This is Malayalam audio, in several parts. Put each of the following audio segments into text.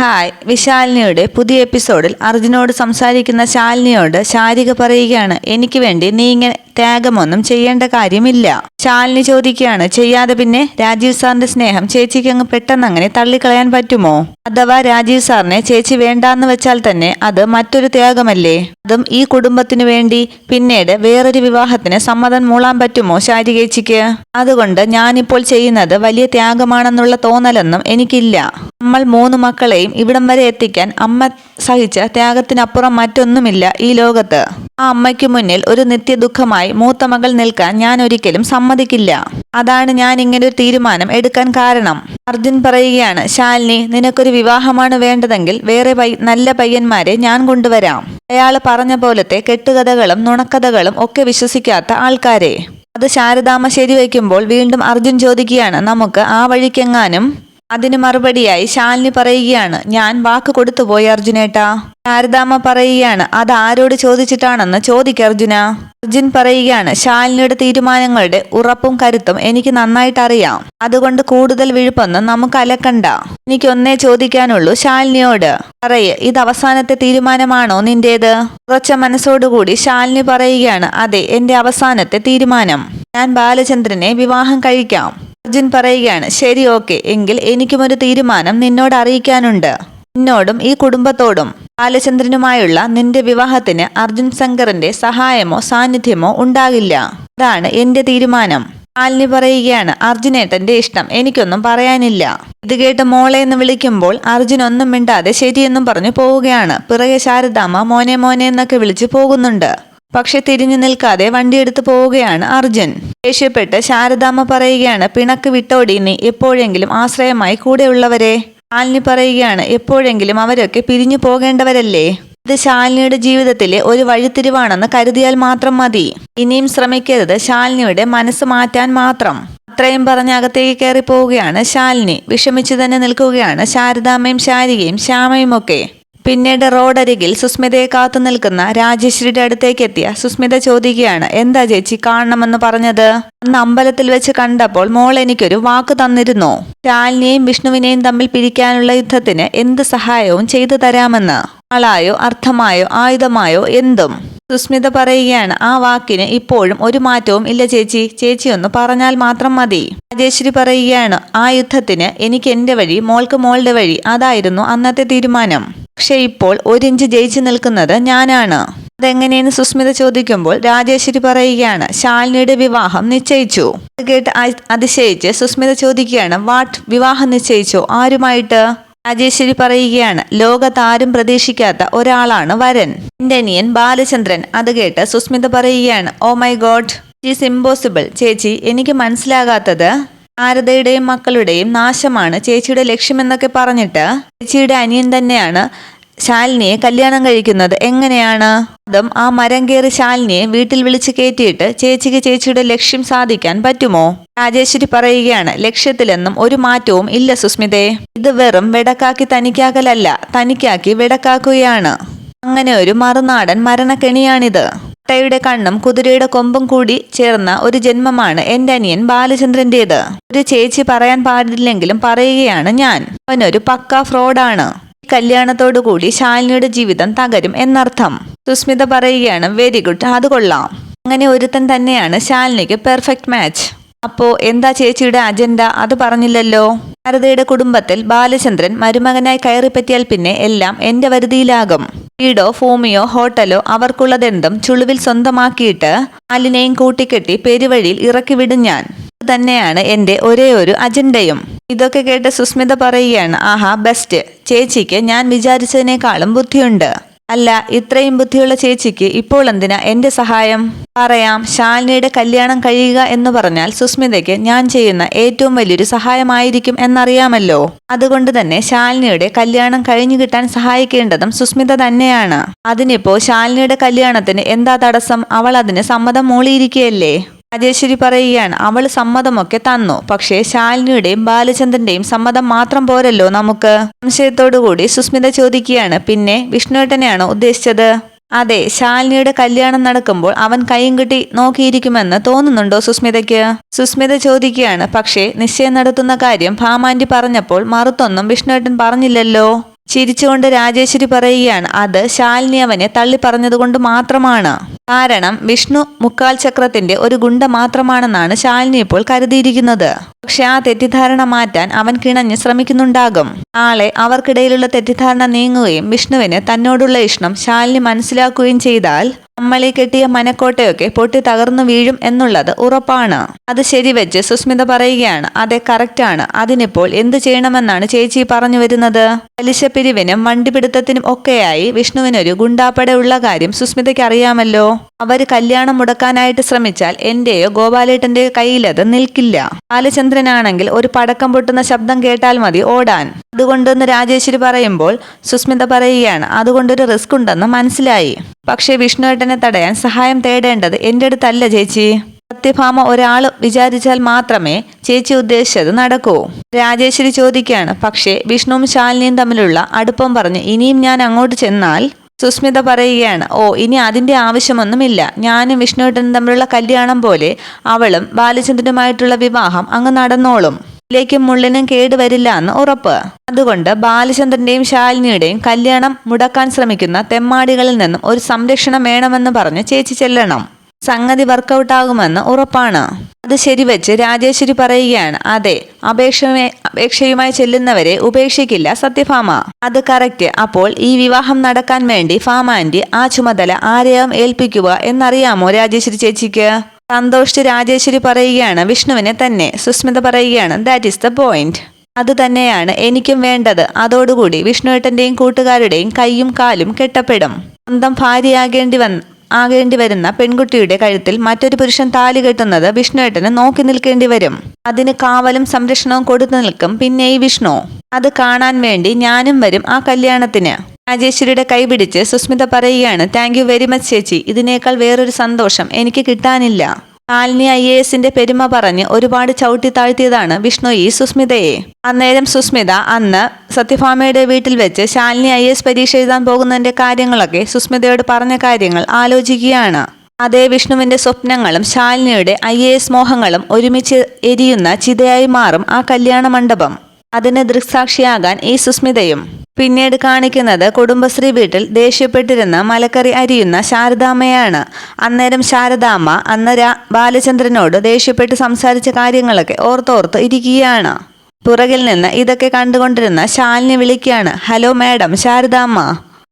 ഹായ്. വിശാലിനിയുടെ പുതിയ എപ്പിസോഡിൽ അർജുനോട് സംസാരിക്കുന്ന ശാലിനിയോട് ശാരിക പറയുകയാണ്, എനിക്ക് വേണ്ടി നീ ഇങ്ങനെ ത്യാഗമൊന്നും ചെയ്യേണ്ട കാര്യമില്ല. ശാലിനി ചോദിക്കുകയാണ്, ചെയ്യാതെ പിന്നെ രാജീവ് സാറിന്റെ സ്നേഹം ചേച്ചിക്ക് അങ്ങ് പെട്ടെന്ന് അങ്ങനെ തള്ളിക്കളയാൻ പറ്റുമോ? അഥവാ രാജീവ് സാറിനെ ചേച്ചി വേണ്ടാന്ന് വെച്ചാൽ തന്നെ അത് മറ്റൊരു ത്യാഗമല്ലേ? അതും ഈ കുടുംബത്തിനു വേണ്ടി. പിന്നീട് വേറൊരു വിവാഹത്തിന് സമ്മതം മൂളാൻ പറ്റുമോ ശാരികേച്ചിക്ക്? അതുകൊണ്ട് ഞാനിപ്പോൾ ചെയ്യുന്നത് വലിയ ത്യാഗമാണെന്നുള്ള തോന്നലൊന്നും എനിക്കില്ല. നമ്മൾ 3 മക്കളെയും ഇവിടം വരെ എത്തിക്കാൻ അമ്മ സഹിച്ച ത്യാഗത്തിനപ്പുറം മറ്റൊന്നുമില്ല ഈ ലോകത്ത്. ആ അമ്മയ്ക്ക് മുന്നിൽ ഒരു നിത്യ ദുഃഖമായി മൂത്ത മകൾ നിൽക്കാൻ ഞാൻ ഒരിക്കലും സമ്മതിക്കില്ല. അതാണ് ഞാൻ ഇങ്ങനൊരു തീരുമാനം എടുക്കാൻ കാരണം. അർജുൻ പറയുകയാണ്, ശാലിനി, നിനക്കൊരു വിവാഹമാണ് വേണ്ടതെങ്കിൽ വേറെ നല്ല പയ്യന്മാരെ ഞാൻ കൊണ്ടുവരാം. അയാൾ പറഞ്ഞ പോലത്തെ കെട്ടുകഥകളും നുണക്കഥകളും ഒക്കെ വിശ്വസിക്കാത്ത ആൾക്കാരെ. അത് ശാരദാമ്മ ശരിവയ്ക്കുമ്പോൾ വീണ്ടും അർജുൻ ചോദിക്കുകയാണ്, നമുക്ക് ആ വഴിക്കെങ്ങാനും? അതിന് മറുപടിയായി ശാലിനി പറയുകയാണ്, ഞാൻ വാക്ക് കൊടുത്തുപോയി അർജുനേട്ടാ. ശാരദാമ്മ പറയുകയാണ്, അത് ആരോട് ചോദിച്ചിട്ടാണെന്ന് ചോദിക്കർജുന. അർജുൻ പറയുകയാണ്, ശാലിനിയുടെ തീരുമാനങ്ങളുടെ ഉറപ്പും കരുത്തും എനിക്ക് നന്നായിട്ട് അറിയാം. അതുകൊണ്ട് കൂടുതൽ വിഴുപ്പൊന്നും നമുക്ക് അലക്കണ്ട. എനിക്കൊന്നേ ചോദിക്കാനുള്ളൂ ശാലിനിയോട്. പറയ്, ഇത് അവസാനത്തെ തീരുമാനമാണോ നിന്റേത്? ഉറച്ച മനസ്സോടുകൂടി ശാലിനി പറയുകയാണ്, അതെ, എന്റെ അവസാനത്തെ തീരുമാനം. ഞാൻ ബാലചന്ദ്രനെ വിവാഹം കഴിക്കാം. അർജുൻ പറയുകയാണ്, ശരി, ഓക്കെ, എങ്കിൽ എനിക്കുമൊരു തീരുമാനം നിന്നോട് അറിയിക്കാനുണ്ട്. നിന്നോടും ഈ കുടുംബത്തോടും. ബാലചന്ദ്രനുമായുള്ള നിന്റെ വിവാഹത്തിന് അർജുൻ ശങ്കറിന്റെ സഹായമോ സാന്നിധ്യമോ ഉണ്ടാകില്ല. അതാണ് എന്റെ തീരുമാനം. ശാലിനി പറയുകയാണ്, അർജുനേട്ടന്റെ ഇഷ്ടം, എനിക്കൊന്നും പറയാനില്ല. ഇത് കേട്ട് മോളെ എന്ന് വിളിക്കുമ്പോൾ അർജുൻ ഒന്നും മിണ്ടാതെ ശരിയെന്നും പറഞ്ഞു പോവുകയാണ്. പിറകെ ശാരദാമ്മ മോനെ മോനെ എന്നൊക്കെ വിളിച്ചു പോകുന്നുണ്ട്. പക്ഷെ തിരിഞ്ഞു നിൽക്കാതെ വണ്ടിയെടുത്ത് പോവുകയാണ് അർജുൻ. ദേഷ്യപ്പെട്ട് ശാരദാമ്മ പറയുകയാണ്, പിണക്ക് വിട്ടോടി നീ. എപ്പോഴെങ്കിലും ആശ്രയമായി കൂടെയുള്ളവരെ. ശാലിനി പറയുകയാണ്, എപ്പോഴെങ്കിലും അവരൊക്കെ പിരിഞ്ഞു പോകേണ്ടവരല്ലേ? ഇത് ശാലിനിയുടെ ജീവിതത്തിലെ ഒരു വഴിത്തിരിവാണെന്ന് കരുതിയാൽ മാത്രം മതി. ഇനിയും ശ്രമിക്കരുത് ശാലിനിയുടെ മനസ്സ് മാറ്റാൻ മാത്രം. അത്രയും പറഞ്ഞ് അകത്തേക്ക് കയറി പോവുകയാണ് ശാലിനി. വിഷമിച്ചു തന്നെ നിൽക്കുകയാണ് ശാരദാമ്മയും ശാരികയും ശ്യാമയും ഒക്കെ. പിന്നീട് റോഡരികിൽ സുസ്മിതയെ കാത്തു നിൽക്കുന്ന രാജേശ്വരിയുടെ അടുത്തേക്ക് എത്തിയ സുസ്മിത ചോദിക്കുകയാണ്, എന്താ ചേച്ചി കാണണമെന്ന് പറഞ്ഞത്? അന്ന് അമ്പലത്തിൽ വെച്ച് കണ്ടപ്പോൾ മോൾ എനിക്കൊരു വാക്ക് തന്നിരുന്നു, ശാലിനിയെയും വിഷ്ണുവിനെയും തമ്മിൽ പിരിക്കാനുള്ള യുദ്ധത്തിന് എന്ത് സഹായവും ചെയ്തു തരാമെന്ന്. ആളായോ അർത്ഥമായോ ആയുധമായോ എന്തും. സുസ്മിത പറയുകയാണ്, ആ വാക്കിന് ഇപ്പോഴും ഒരു മാറ്റവും ഇല്ല ചേച്ചി. ചേച്ചി ഒന്ന് പറഞ്ഞാൽ മാത്രം മതി. രാജേശ്വരി പറയുകയാണ്, ആ യുദ്ധത്തിന് എനിക്ക് എന്റെ വഴി, മോൾക്ക് മോളുടെ വഴി. അതായിരുന്നു അന്നത്തെ തീരുമാനം. പക്ഷെ ഇപ്പോൾ 1 ഇഞ്ച് ജയിച്ചു നിൽക്കുന്നത് ഞാനാണ്. അതെങ്ങനെയെന്ന് സുസ്മിത ചോദിക്കുമ്പോൾ രാജേശ്വരി പറയുകയാണ്, ശാലിനിയുടെ വിവാഹം നിശ്ചയിച്ചു. അത് കേട്ട് അതിശയിച്ച് സുസ്മിത ചോദിക്കുകയാണ്, വാട്ട്, വിവാഹം നിശ്ചയിച്ചോ? ആരുമായിട്ട്? രാജേശ്വരി പറയുകയാണ്, ലോകത്താരും പ്രതീക്ഷിക്കാത്ത ഒരാളാണ് വരൻ, എന്റെ അനിയൻ ബാലചന്ദ്രൻ. അത് കേട്ട് സുസ്മിത പറയുകയാണ്, oh my God, it is impossible. ചേച്ചി, എനിക്ക് മനസ്സിലാകാത്തത് ശാരദയുടെയും മക്കളുടെയും നാശമാണ് ചേച്ചിയുടെ ലക്ഷ്യമെന്നൊക്കെ പറഞ്ഞിട്ട് ചേച്ചിയുടെ അനിയൻ തന്നെയാണ് ശാലിനിയെ കല്യാണം കഴിക്കുന്നത്. എങ്ങനെയാണ്? അതും ആ മരം കയറി ശാലിനിയെ വീട്ടിൽ വിളിച്ച് കയറ്റിയിട്ട് ചേച്ചിക്ക് ചേച്ചിയുടെ ലക്ഷ്യം സാധിക്കാൻ പറ്റുമോ? രാജേശ്വരി പറയുകയാണ്, ലക്ഷ്യത്തിലെന്നും ഒരു മാറ്റവും ഇല്ല സുസ്മിതേ. ഇത് വെറും വെടക്കാക്കി തനിക്കാക്കലല്ല, തനിക്കാക്കി വെടക്കാക്കുകയാണ്. അങ്ങനെ ഒരു മറുനാടൻ മരണക്കെണിയാണിത്. യുടെ കണ്ണും കുതിരയുടെ കൊമ്പും കൂടി ചേർന്ന ഒരു ജന്മമാണ് എന്റെ അനിയൻ ബാലചന്ദ്രന്റേത്. ഒരു ചേച്ചി പറയാൻ പാടില്ലെങ്കിലും പറയുകയാണ് ഞാൻ. അവനൊരു പക്കാ ഫ്രോഡാണ്. ഈ കല്യാണത്തോടുകൂടി ശാലിനിയുടെ ജീവിതം തകരും എന്നർത്ഥം. സുസ്മിത പറയുകയാണ്, വെരി ഗുഡ്, അത് കൊള്ളാം. അങ്ങനെ ഒരുത്തൻ തന്നെയാണ് ശാലിനിക്ക് പെർഫെക്റ്റ് മാച്ച്. അപ്പോ എന്താ ചേച്ചിയുടെ അജണ്ട? അത് പറഞ്ഞില്ലല്ലോ. ശാരദയുടെ കുടുംബത്തിൽ ബാലചന്ദ്രൻ മരുമകനായി കയറിപ്പറ്റിയാൽ പിന്നെ എല്ലാം എന്റെ വരുതിയിലാകും. വീടോ ഭൂമിയോ ഹോട്ടലോ അവർക്കുള്ളതെന്തും ചുളുവിൽ സ്വന്തമാക്കിയിട്ട് ആലിനെയും കൂട്ടിക്കെട്ടി പെരുവഴിയിൽ ഇറക്കി വിടും ഞാൻ. ഇത് തന്നെയാണ് എന്റെ ഒരേ ഒരു അജണ്ടയും. ഇതൊക്കെ കേട്ട് സുസ്മിത പറയുകയാണ്, ആഹാ, ബെസ്റ്റ്. ചേച്ചിക്ക് ഞാൻ വിചാരിച്ചതിനേക്കാളും ബുദ്ധിയുണ്ട്. അല്ല, ഇത്രയും ബുദ്ധിയുള്ള ചേച്ചിക്ക് ഇപ്പോൾ എന്തിനാ എന്റെ സഹായം? പറയാം. ശാലിനിയുടെ കല്യാണം കഴിയുക എന്ന് പറഞ്ഞാൽ സുസ്മിതയ്ക്ക് ഞാൻ ചെയ്യുന്ന ഏറ്റവും വലിയൊരു സഹായമായിരിക്കും എന്നറിയാമല്ലോ. അതുകൊണ്ട് തന്നെ ശാലിനിയുടെ കല്യാണം കഴിഞ്ഞു കിട്ടാൻ സഹായിക്കേണ്ടതും സുസ്മിത തന്നെയാണ്. അതിനിപ്പോ ശാലിനിയുടെ കല്യാണത്തിന് എന്താ തടസ്സം? അവൾ അതിന് സമ്മതം മൂളിയിരിക്കുകയല്ലേ. രാജേശ്വരി പറയുകയാണ്, അവൾ സമ്മതമൊക്കെ തന്നു. പക്ഷേ ശാലിനിയുടെയും ബാലചന്ദ്രന്റെയും സമ്മതം മാത്രം പോരല്ലോ നമുക്ക്. സംശയത്തോടുകൂടി സുസ്മിത ചോദിക്കുകയാണ്, പിന്നെ വിഷ്ണുവേട്ടനെയാണോ ഉദ്ദേശിച്ചത്? അതെ, ശാലിനിയുടെ കല്യാണം നടക്കുമ്പോൾ അവൻ കൈയും കെട്ടി നോക്കിയിരിക്കുമെന്ന് തോന്നുന്നുണ്ടോ സുസ്മിതയ്ക്ക്? സുസ്മിത ചോദിക്കുകയാണ്. പക്ഷേ നിശ്ചയം നടത്തുന്ന കാര്യം ഭാമാന്റി പറഞ്ഞപ്പോൾ മറുത്തൊന്നും വിഷ്ണുവേട്ടൻ പറഞ്ഞില്ലല്ലോ. ചിരിച്ചുകൊണ്ട് രാജേശ്വരി പറയുകയാണ്, അത് ശാലിനി അവനെ തള്ളി പറഞ്ഞതുകൊണ്ട് മാത്രമാണ്. കാരണം വിഷ്ണു മുക്കാൽ ചക്രത്തിന്റെ ഒരു ഗുണ്ട മാത്രമാണെന്നാണ് ശാലിനി ഇപ്പോൾ കരുതിയിരിക്കുന്നത്. പക്ഷെ ആ തെറ്റിദ്ധാരണ മാറ്റാൻ അവൻ കിണഞ്ഞ് ശ്രമിക്കുന്നുണ്ടാകും. നാളെ അവർക്കിടയിലുള്ള തെറ്റിദ്ധാരണ നീങ്ങുകയും വിഷ്ണുവിന് തന്നോടുള്ള ഇഷ്ടം ശാലിനി മനസ്സിലാക്കുകയും ചെയ്താൽ നമ്മളെ കെട്ടിയ മനക്കോട്ടയൊക്കെ പൊട്ടി തകർന്നു വീഴും എന്നുള്ളത് ഉറപ്പാണ്. അത് ശരിവെച്ച് സുസ്മിത പറയുകയാണ്, അതെ കറക്റ്റാണ്. അതിനിപ്പോൾ എന്തു ചെയ്യണമെന്നാണ് ചേച്ചി പറഞ്ഞു വരുന്നത്? പലിശപ്പിരിവിനും വണ്ടിപിടുത്തത്തിനും ഒക്കെയായി വിഷ്ണുവിനൊരു ഗുണ്ടാപ്പട ഉള്ള കാര്യം സുസ്മിതയ്ക്ക് അറിയാമല്ലോ. അവര് കല്യാണം മുടക്കാനായിട്ട് ശ്രമിച്ചാൽ എന്റെയോ ഗോപാലേട്ടന്റെയോ കയ്യിലത് നിൽക്കില്ല. ബാലചന്ദ്രനാണെങ്കിൽ ഒരു പടക്കം പൊട്ടുന്ന ശബ്ദം കേട്ടാൽ മതി ഓടാൻ. അതുകൊണ്ടെന്ന് രാജേശ്വരി പറയുമ്പോൾ സുസ്മിത പറയുകയാണ്, അതുകൊണ്ടൊരു റിസ്ക് ഉണ്ടെന്ന് മനസ്സിലായി. പക്ഷേ വിഷ്ണുവേട്ടനെ തടയാൻ സഹായം തേടേണ്ടത് എൻ്റെ അടുത്തല്ല ചേച്ചി. സത്യഭാമ ഒരാൾ വിചാരിച്ചാൽ മാത്രമേ ചേച്ചി ഉദ്ദേശിച്ചത് നടക്കൂ. രാജേശ്വരി ചോദിക്കുകയാണ്, പക്ഷേ വിഷ്ണുവും ശാലിനിയും തമ്മിലുള്ള അടുപ്പം പറഞ്ഞ് ഇനിയും ഞാൻ അങ്ങോട്ട് ചെന്നാൽ? സുസ്മിത പറയുകയാണ്, ഓ ഇനി അതിൻ്റെ ആവശ്യമൊന്നുമില്ല. ഞാനും വിഷ്ണുവേട്ടനും തമ്മിലുള്ള കല്യാണം പോലെ അവളും ബാലചന്ദ്രനുമായിട്ടുള്ള വിവാഹം അങ്ങ് നടന്നോളും. ിലേക്കും മുള്ളിനും കേടുവരില്ല എന്ന് ഉറപ്പ്. അതുകൊണ്ട് ബാലചന്ദ്രന്റെയും ശാലിനിയുടെയും കല്യാണം മുടക്കാൻ ശ്രമിക്കുന്ന തെമ്മാടികളിൽ നിന്നും ഒരു സംരക്ഷണം വേണമെന്ന് പറഞ്ഞ് ചേച്ചി ചെല്ലണം. സംഗതി വർക്കൗട്ടാകുമെന്ന് ഉറപ്പാണ്. അത് ശരിവെച്ച് രാജേശ്വരി പറയുകയാണ്, അതെ അപേക്ഷയുമായി ചെല്ലുന്നവരെ ഉപേക്ഷിക്കില്ല സത്യഭാമ. അത് കറക്റ്റ്. അപ്പോൾ ഈ വിവാഹം നടക്കാൻ വേണ്ടി ഭാമ ആന്റി ആ ചുമതല ആരെയാവും ഏൽപ്പിക്കുക എന്നറിയാമോ രാജേശ്വരി ചേച്ചിക്ക്? സന്തോഷിച്ച് രാജേശ്വരി പറയുകയാണ്, വിഷ്ണുവിനെ തന്നെ. സുസ്മിത പറയുകയാണ്, ദാറ്റ് ഈസ് ദ പോയിന്റ്. അത് തന്നെയാണ് എനിക്കും വേണ്ടത്. അതോടുകൂടി വിഷ്ണുവേട്ടന്റെയും കൂട്ടുകാരുടെയും കൈയും കാലും കെട്ടപ്പെടും. സ്വന്തം ഭാര്യയാകേണ്ടി വരുന്ന പെൺകുട്ടിയുടെ കഴുത്തിൽ മറ്റൊരു പുരുഷൻ താലി കെട്ടുന്നത് വിഷ്ണുവേട്ടന് നോക്കി നിൽക്കേണ്ടി വരും. അതിന് കാവലും സംരക്ഷണവും കൊടുത്തു നിൽക്കും പിന്നെ ഈ വിഷ്ണു. അത് കാണാൻ വേണ്ടി ഞാനും വരും ആ കല്യാണത്തിന്. രാജേശ്വരിയുടെ കൈപിടിച്ച് സുസ്മിത പറയുകയാണ്, താങ്ക് യു വെരി മച്ച് ചേച്ചി. ഇതിനേക്കാൾ വേറൊരു സന്തോഷം എനിക്ക് കിട്ടാനില്ല. ശാലിനി IASന്റെ പെരുമ പറഞ്ഞ് ഒരുപാട് ചവിട്ടി താഴ്ത്തിയതാണ് വിഷ്ണു ഈ സുസ്മിതയെ. അന്നേരം സുസ്മിത അന്ന് സത്യഭാമയുടെ വീട്ടിൽ വെച്ച് ശാലിനി IAS പരീക്ഷ എഴുതാൻ പോകുന്നതിന്റെ കാര്യങ്ങളൊക്കെ സുസ്മിതയോട് പറഞ്ഞ കാര്യങ്ങൾ ആലോചിക്കുകയാണ്. അതേ വിഷ്ണുവിന്റെ സ്വപ്നങ്ങളും ശാലിനിയുടെ IAS മോഹങ്ങളും ഒരുമിച്ച് എരിയുന്ന ചിതയായി മാറും ആ കല്യാണ മണ്ഡപം. അതിന് ദൃക്സാക്ഷിയാകാൻ ഈ സുസ്മിതയും. പിന്നീട് കാണിക്കുന്നത് കുടുംബശ്രീ വീട്ടിൽ ദേഷ്യപ്പെട്ടിരുന്ന മലക്കറി അരിയുന്ന ശാരദാമ്മയാണ്. അന്നേരം ശാരദാമ്മ അന്ന് ബാലചന്ദ്രനോട് ദേഷ്യപ്പെട്ട് സംസാരിച്ച കാര്യങ്ങളൊക്കെ ഓർത്തോർത്ത് ഇരിക്കുകയാണ്. പുറകിൽ നിന്ന് ഇതൊക്കെ കണ്ടുകൊണ്ടിരുന്ന ശാലിനി വിളിക്കുകയാണ്, ഹലോ മാഡം ശാരദാമ്മ.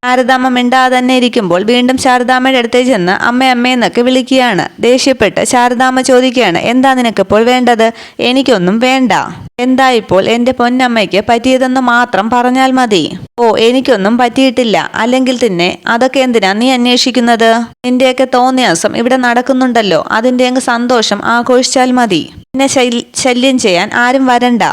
ശാരദാമ്മ മിണ്ടാതെ തന്നെ ഇരിക്കുമ്പോൾ വീണ്ടും ശാരദാമ്മയുടെ അടുത്തേക്ക് ചെന്ന് അമ്മയെന്നൊക്കെ വിളിക്കുകയാണ്. ദേഷ്യപ്പെട്ട് ശാരദാമ്മ ചോദിക്കുകയാണ്, എന്താ നിനക്കിപ്പോൾ വേണ്ടത്? എനിക്കൊന്നും വേണ്ട. എന്താ ഇപ്പോൾ എൻ്റെ പൊന്നമ്മയ്ക്ക് പറ്റിയതെന്ന് മാത്രം പറഞ്ഞാൽ മതി. ഓ എനിക്കൊന്നും പറ്റിയിട്ടില്ല. അല്ലെങ്കിൽ തന്നെ അതൊക്കെ എന്തിനാ നീ അന്വേഷിക്കുന്നത്? നിന്റെയൊക്കെ തോന്നിയാസം ഇവിടെ നടക്കുന്നുണ്ടല്ലോ, അതിൻ്റെ അങ്ങ് സന്തോഷം ആഘോഷിച്ചാൽ മതി. എന്നെ ശല്യം ചെയ്യാൻ ആരും വരണ്ട.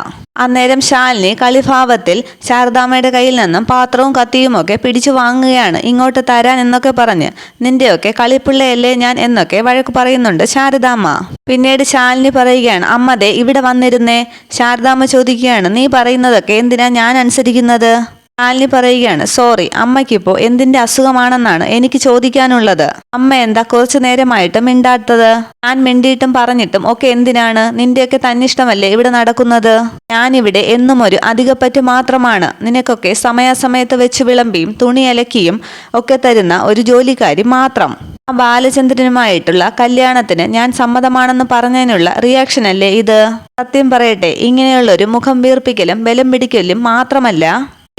അന്നേരം ശാലിനി കളിഭാവത്തിൽ ശാരദാമ്മയുടെ കയ്യിൽ നിന്നും പാത്രവും കത്തിയുമൊക്കെ പിടിച്ചു വാങ്ങുകയാണ്. ഇങ്ങോട്ട് തരാൻ എന്നൊക്കെ പറഞ്ഞ്. നിന്റെയൊക്കെ കളിപ്പിള്ളയല്ലേ ഞാൻ എന്നൊക്കെ വഴക്ക് പറയുന്നുണ്ട് ശാരദാമ്മ. പിന്നീട് ശാലിനി പറയുകയാണ്, അമ്മതേ ഇവിടെ വന്നിരുന്നേ. ശാരദാമ്മ ചോദിക്കുകയാണ്, നീ പറയുന്നതൊക്കെ എന്തിനാ ഞാൻ അനുസരിക്കുന്നത്? ശാലിനി പറയുകയാണ്, സോറി അമ്മയ്ക്കിപ്പോ എന്തിന്റെ അസുഖമാണെന്നാണ് എനിക്ക് ചോദിക്കാനുള്ളത്. അമ്മ എന്താ കുറച്ചു നേരമായിട്ട് മിണ്ടാത്തത്? ഞാൻ മിണ്ടിയിട്ടും പറഞ്ഞിട്ടും ഒക്കെ എന്തിനാണ്? നിന്റെയൊക്കെ തന്നിഷ്ടമല്ലേ ഇവിടെ നടക്കുന്നത്? ഞാനിവിടെ എന്നും ഒരു അധികപ്പറ്റ് മാത്രമാണ്. നിനക്കൊക്കെ സമയാസമയത്ത് വെച്ച് വിളമ്പിയും തുണി അലക്കിയും ഒക്കെ തരുന്ന ഒരു ജോലിക്കാരി മാത്രം. ആ ബാലചന്ദ്രനുമായിട്ടുള്ള കല്യാണത്തിന് ഞാൻ സമ്മതമാണെന്ന് പറഞ്ഞതിനുള്ള റിയാക്ഷനല്ലേ ഇത്? സത്യം പറയട്ടെ, ഇങ്ങനെയുള്ളൊരു മുഖം വീർപ്പിക്കലും ബലം പിടിക്കലും മാത്രമല്ല,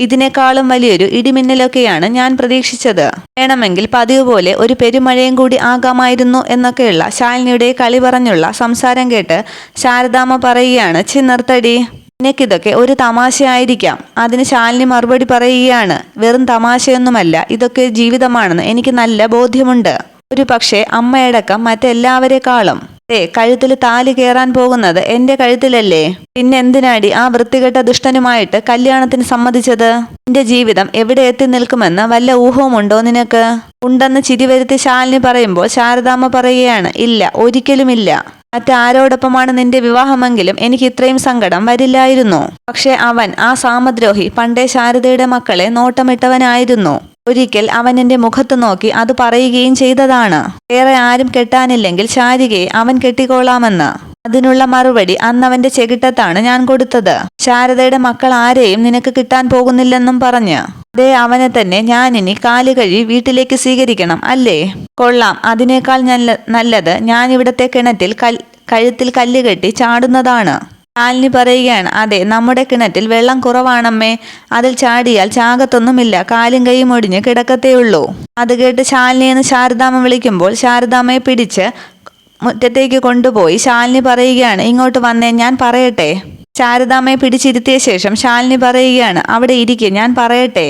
ഇതിനേക്കാളും വലിയൊരു ഇടിമിന്നലൊക്കെയാണ് ഞാൻ പ്രതീക്ഷിച്ചത്. വേണമെങ്കിൽ പതിവ് പോലെ ഒരു പെരുമഴയും കൂടി ആകാമായിരുന്നു എന്നൊക്കെയുള്ള ശാലിനിയുടെ കളി പറഞ്ഞുള്ള സംസാരം കേട്ട് ശാരദാമ്മ പറയുകയാണ്, നിർത്തടി, നിനക്കിതൊക്കെ ഒരു തമാശയായിരിക്കാം. അതിന് ശാലിനി മറുപടി പറയുകയാണ്, വെറും തമാശയൊന്നുമല്ല, ഇതൊക്കെ ജീവിതമാണെന്ന് എനിക്ക് നല്ല ബോധ്യമുണ്ട്. ഒരു പക്ഷേ അമ്മയടക്കം മറ്റെല്ലാവരെക്കാളും. കഴുത്തിൽ താലി കയറാൻ പോകുന്നത് എന്റെ കഴുത്തിലല്ലേ? പിന്നെന്തിനാടി ആ വൃത്തികെട്ട ദുഷ്ടനുമായിട്ട് കല്യാണത്തിന് സമ്മതിച്ചത്? നിന്റെ ജീവിതം എവിടെ എത്തി നിൽക്കുമെന്ന് വല്ല ഊഹവുമുണ്ടോ നിനക്ക്? ഉണ്ടെന്ന് ചിരിവരുത്തി ശാലിനി പറയുമ്പോൾ ശാരദാമ്മ പറയുകയാണ്, ഇല്ല, ഒരിക്കലുമില്ല. മറ്റാരോടൊപ്പമാണ് നിന്റെ വിവാഹമെങ്കിലും എനിക്ക് ഇത്രയും സങ്കടം വരില്ലായിരുന്നു. പക്ഷെ അവൻ, ആ സാമദ്രോഹി, പണ്ടേ ശാരദയുടെ മക്കളെ നോട്ടമിട്ടവനായിരുന്നു. ഒരിക്കൽ അവൻ എന്റെ മുഖത്ത് നോക്കി അത് പറയുകയും ചെയ്തതാണ്, വേറെ ആരും കെട്ടാനില്ലെങ്കിൽ ശാരികയെ അവൻ കെട്ടിക്കോളാമെന്ന്. അതിനുള്ള മറുപടി അന്നവന്റെ ചെകിട്ടത്താണ് ഞാൻ കൊടുത്തത്. ശാരദയുടെ മക്കൾ ആരെയും നിനക്ക് കിട്ടാൻ പോകുന്നില്ലെന്നും പറഞ്ഞ്. ദേ അവനെ തന്നെ ഞാനിനി കാല് കഴുകി വീട്ടിലേക്ക് സ്വീകരിക്കണം അല്ലേ? കൊള്ളാം, അതിനേക്കാൾ നല്ലത് ഞാനിവിടത്തെ കിണറ്റിൽ കഴുത്തിൽ കല്ല് കെട്ടി ചാടുന്നതാണ്. ശാലിനി പറയുകയാണ്, അതെ, നമ്മുടെ കിണറ്റിൽ വെള്ളം കുറവാണമ്മേ. അതിൽ ചാടിയാൽ ചാകത്തൊന്നുമില്ല, കാലും കൈയും ഒടിഞ്ഞ് കിടക്കത്തേയുള്ളൂ. അത് കേട്ട് ശാലിനിയെന്ന് ശാരദാമ്മ വിളിക്കുമ്പോൾ ശാരദാമ്മയെ പിടിച്ച് മുറ്റത്തേക്ക് കൊണ്ടുപോയി ശാലിനി പറയുകയാണ്, ഇങ്ങോട്ട് വന്നേ, ഞാൻ പറയട്ടെ. ശാരദാമ്മയെ പിടിച്ചിരുത്തിയ ശേഷം ശാലിനി പറയുകയാണ്, അവിടെ ഇരിക്കെ, ഞാൻ പറയട്ടെ.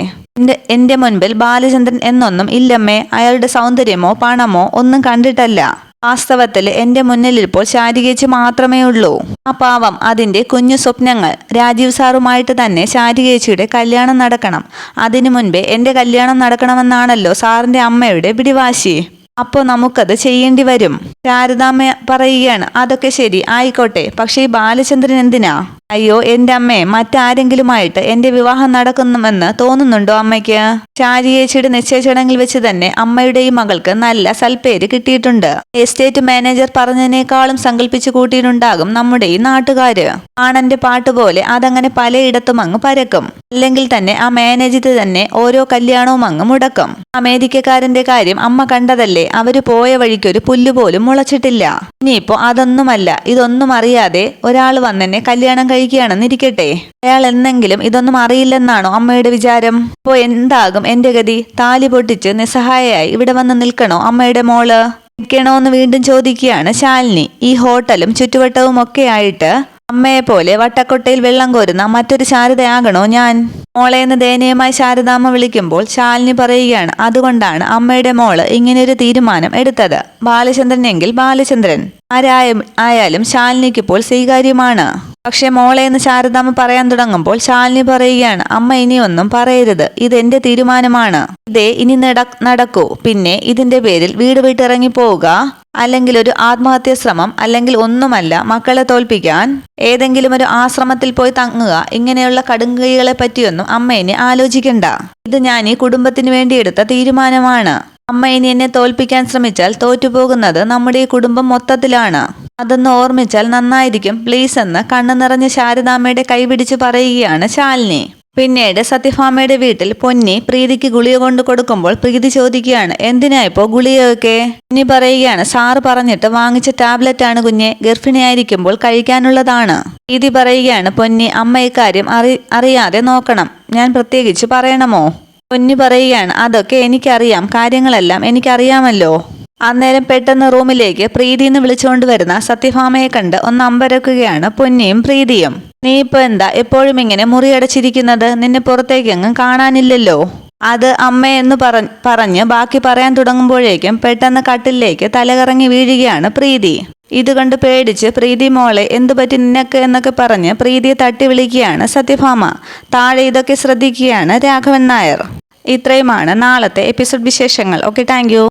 എന്റെ മുൻപിൽ ബാലചന്ദ്രൻ എന്നൊന്നും ഇല്ലമ്മേ. അയാളുടെ സൗന്ദര്യമോ പണമോ ഒന്നും കണ്ടിട്ടല്ല. വാസ്തവത്തിൽ എന്റെ മുന്നിൽ ഇപ്പോൾ ശാരികേച്ചി മാത്രമേ ഉള്ളൂ. ആ പാവം അതിന്റെ കുഞ്ഞു സ്വപ്നങ്ങൾ. രാജീവ് സാറുമായിട്ട് തന്നെ ശാരികേച്ചിയുടെ കല്യാണം നടക്കണം. അതിനു മുൻപേ എന്റെ കല്യാണം നടക്കണമെന്നാണല്ലോ സാറിന്റെ അമ്മയുടെ പിടിവാശി. അപ്പോൾ നമുക്കത് ചെയ്യേണ്ടി വരും. ശാരദാമ്മ പറയുകയാണ്, അതൊക്കെ ശരി, ആയിക്കോട്ടെ. പക്ഷേ ഈ ബാലചന്ദ്രൻ എന്തിനാ? അയ്യോ എന്റെ അമ്മേ, മറ്റാരെങ്കിലുമായിട്ട് എന്റെ വിവാഹം നടക്കുന്നുവെന്ന് തോന്നുന്നുണ്ടോ അമ്മയ്ക്ക്? ശാരികേച്ചിയുടെ നിശ്ചയ ചടങ്ങിൽ വെച്ച് തന്നെ അമ്മയുടെ ഈ മകൾക്ക് നല്ല സൽപ്പേര് കിട്ടിയിട്ടുണ്ട്. എസ്റ്റേറ്റ് മാനേജർ പറഞ്ഞതിനേക്കാളും സങ്കല്പിച്ചു കൂട്ടിയിട്ടുണ്ടാകും നമ്മുടെ ഈ നാട്ടുകാര്. ആണന്റെ പാട്ട് പോലെ അതങ്ങനെ പലയിടത്തും അങ്ങ് പരക്കും. അല്ലെങ്കിൽ തന്നെ ആ മാനേജർ തന്നെ ഓരോ കല്യാണവും അങ്ങ് മുടക്കും. അമേരിക്കക്കാരന്റെ കാര്യം അമ്മ കണ്ടതല്ലേ, അവര് പോയ വഴിക്കൊരു പുല്ലുപോലും മുളച്ചിട്ടില്ല. ഇനിയിപ്പോ അതൊന്നുമല്ല, ഇതൊന്നും അറിയാതെ ഒരാൾ വന്നെന്നെ കല്യാണം കഴിക്കുകയാണെന്നിരിക്കട്ടെ. അയാൾ എന്നെങ്കിലും ഇതൊന്നും അറിയില്ലെന്നാണോ അമ്മയുടെ വിചാരം? ഇപ്പോ എന്താകും എന്റെ ഗതി? താലി പൊട്ടിച്ച് നിസ്സഹായയായി ഇവിടെ വന്ന് നിൽക്കണോ അമ്മയുടെ മോള്? നിൽക്കണോന്ന് വീണ്ടും ചോദിക്കുകയാണ് ശാലിനി. ഈ ഹോട്ടലും ചുറ്റുവട്ടവും ഒക്കെ ആയിട്ട് അമ്മയെ പോലെ വട്ടക്കൊട്ടയിൽ വെള്ളം കോരുന്ന മറ്റൊരു ശാരദയാകണോ ഞാൻ? മോളേന്ന് ദയനീയമായി ശാരദാമ്മ വിളിക്കുമ്പോൾ ശാലിനി പറയുകയാണ്, അതുകൊണ്ടാണ് അമ്മയുടെ മോള് ഇങ്ങനെയൊരു തീരുമാനം എടുത്തത്. ബാലചന്ദ്രൻ എങ്കിൽ ബാലചന്ദ്രൻ ആയാലും ശാലിനിക്കിപ്പോൾ സ്വീകാര്യമാണ്. പക്ഷെ മോളേന്ന് ശാരദാമ്മ പറയാൻ തുടങ്ങുമ്പോൾ ശാലിനി പറയുകയാണ്, അമ്മ ഇനിയൊന്നും പറയരുത്, ഇതെന്റെ തീരുമാനമാണ്. ഇതേ ഇനി നടക്കൂ. പിന്നെ ഇതിന്റെ പേരിൽ വീട് വിട്ടിറങ്ങി പോവുക, അല്ലെങ്കിൽ ഒരു ആത്മഹത്യാ ശ്രമം, അല്ലെങ്കിൽ ഒന്നുമല്ല മക്കളെ തോൽപ്പിക്കാൻ ഏതെങ്കിലും ഒരു ആശ്രമത്തിൽ പോയി തങ്ങുക, ഇങ്ങനെയുള്ള കടുങ്കൈകളെ പറ്റിയൊന്നും അമ്മ ഇനി ആലോചിക്കണ്ട. ഇത് ഞാൻ ഈ കുടുംബത്തിന് വേണ്ടി എടുത്ത തീരുമാനമാണ്. അമ്മ ഇനി എന്നെ തോൽപ്പിക്കാൻ ശ്രമിച്ചാൽ തോറ്റുപോകുന്നത് നമ്മുടെ ഈ കുടുംബം മൊത്തത്തിലാണ്. അതൊന്ന് ഓർമ്മിച്ചാൽ നന്നായിരിക്കും പ്ലീസ് എന്ന് കണ്ണു നിറഞ്ഞ ശാരദാമ്മയുടെ കൈപിടിച്ച് പറയുകയാണ് ശാലിനി. പിന്നീട് സത്യഭാമയുടെ വീട്ടിൽ പൊന്നി പ്രീതിക്ക് ഗുളിക കൊണ്ട് കൊടുക്കുമ്പോൾ പ്രീതി ചോദിക്കുകയാണ്, എന്തിനാ ഇപ്പോ ഗുളികയൊക്കെ? പൊന്നി പറയുകയാണ്, സാറ് പറഞ്ഞിട്ട് വാങ്ങിച്ച ടാബ്ലറ്റ് ആണ് കുഞ്ഞെ, ഗർഭിണിയായിരിക്കുമ്പോൾ കഴിക്കാനുള്ളതാണ്. പ്രീതി പറയുകയാണ്, പൊന്നി അമ്മ ഇക്കാര്യം അറിയാതെ നോക്കണം, ഞാൻ പ്രത്യേകിച്ച് പറയണമോ? പൊന്നി പറയുകയാണ്, അതൊക്കെ എനിക്കറിയാം, കാര്യങ്ങളെല്ലാം എനിക്കറിയാമല്ലോ. അന്നേരം പെട്ടെന്ന് റൂമിലേക്ക് പ്രീതിന്ന് വിളിച്ചുകൊണ്ട് വരുന്ന സത്യഭാമയെ കണ്ട് ഒന്ന് അമ്പരക്കുകയാണ് പൊന്നിയും പ്രീതിയും. നീ ഇപ്പൊ എന്താ എപ്പോഴും ഇങ്ങനെ മുറിയടച്ചിരിക്കുന്നത്? നിന്നെ പുറത്തേക്കെങ്ങും കാണാനില്ലല്ലോ. അത് അമ്മയെന്ന് പറഞ്ഞ് ബാക്കി പറയാൻ തുടങ്ങുമ്പോഴേക്കും പെട്ടെന്ന് കട്ടിലേക്ക് തലകറങ്ങി വീഴുകയാണ് പ്രീതി. ഇത് കണ്ട് പേടിച്ച്, പ്രീതി മോളെ എന്തു പറ്റി നിനക്ക് എന്നൊക്കെ പറഞ്ഞ് പ്രീതിയെ തട്ടി വിളിക്കുകയാണ് സത്യഭാമ. താഴെ ഇതൊക്കെ ശ്രദ്ധിക്കുകയാണ് രാഘവൻ നായർ. ഇത്രയുമാണ് നാളത്തെ എപ്പിസോഡ് വിശേഷങ്ങൾ. Okay, thank you.